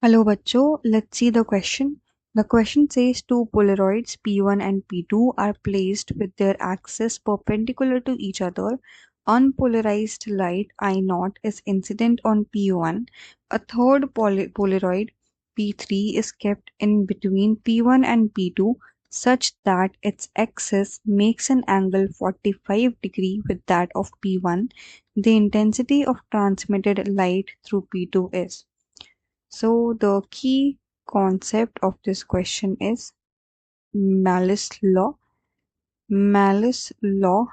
Hello bachcho, let's see the question. The question says two Polaroids P1 and P2 are placed with their axes perpendicular to each other. Unpolarized light I0 is incident on P1. A third Polaroid P3 is kept in between P1 and P2 such that its axis makes an angle 45 degree with that of P1. The intensity of transmitted light through P2 is. So the key concept of this question is Malus law. Malus law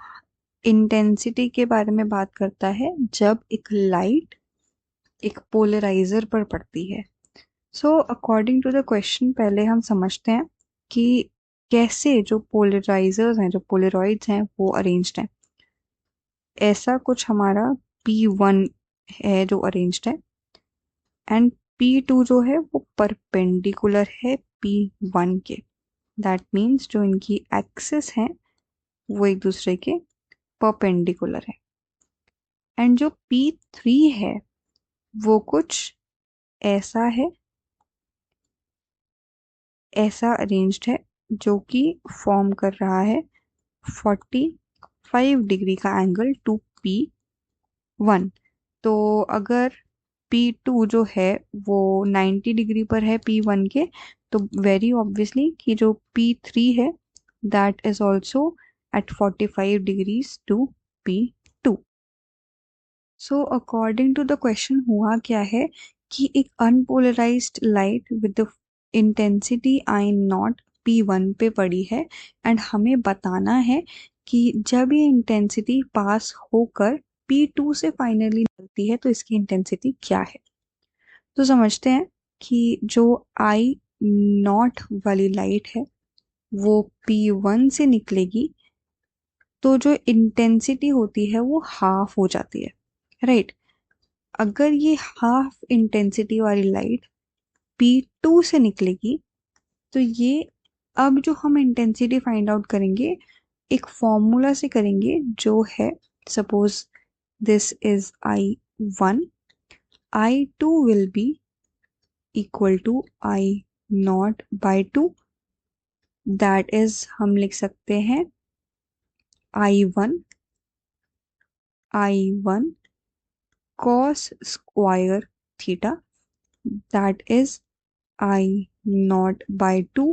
intensity के बारे में बात करता है जब एक light एक polariser पर पड़ती है। So according to the question पहले हम समझते हैं कि कैसे जो पोलराइजर्स हैं, जो पोलरॉइड्स हैं, वो अरेंज्ड हैं। ऐसा कुछ हमारा P1 है जो अरेंज्ड है एंड P2 जो है वो परपेंडिकुलर है P1 के। दैट मीन्स जो इनकी एक्सिस है वो एक दूसरे के परपेंडिकुलर है। एंड जो P3 है वो कुछ ऐसा है, ऐसा अरेंज्ड है जो कि फॉर्म कर रहा है 45 डिग्री का एंगल टू P1। तो अगर P2 जो है वो 90 डिग्री पर है P1 के, तो वेरी ऑब्वियसली कि जो P3 है that is also at 45 degrees to P2। So according to the question हुआ क्या है कि एक unpolarized light with the intensity I0 P1 पे पड़ी है एंड हमें बताना है कि जब ये इंटेंसिटी पास होकर P2 से फाइनली निकलती है तो इसकी इंटेंसिटी क्या है। तो समझते हैं कि जो I0 वाली लाइट है वो P1 से निकलेगी तो जो इंटेंसिटी होती है वो हाफ हो जाती है, राइट। अगर ये हाफ इंटेंसिटी वाली लाइट P2 से निकलेगी तो ये, अब जो हम इंटेंसिटी फाइंड आउट करेंगे एक फॉर्मूला से करेंगे जो है, suppose this is I1, I2 will be equal to I0 by 2। That is हम लिख सकते हैं I1 cos square theta, that is I0 by 2।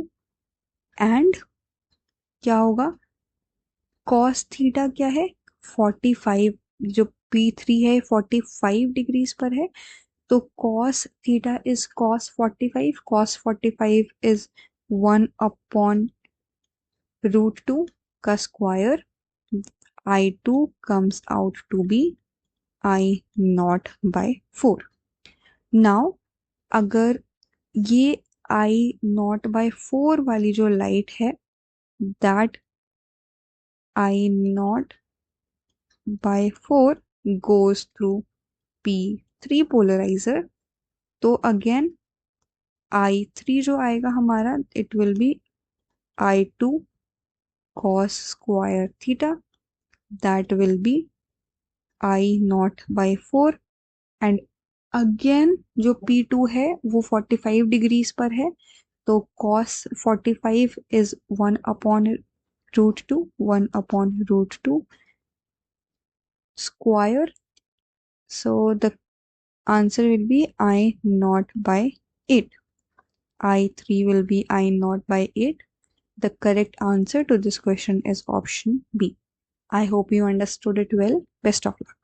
And क्या होगा, cos थीटा क्या है 45, जो P3 है 45 डिग्रीज पर है तो cos theta is cos 45, cos 45 is 1 upon root 2 का square. I2 comes out to be I0 by 4। Now अगर ये I0 by 4 वाली जो लाइट है that I0 by 4 goes through P3 polarizer, तो अगेन I3 जो आएगा हमारा it will be I2 cos square theta, that will be I0 by 4। And again जो P2 है वो 45 डिग्रीज पर है तो cos 45 is 1 upon root 2, 1 upon root 2 square। So the answer will be I0 by 8। I3 will be I0 by 8। The correct answer to this question is option B। I hope you understood it well. Best of luck.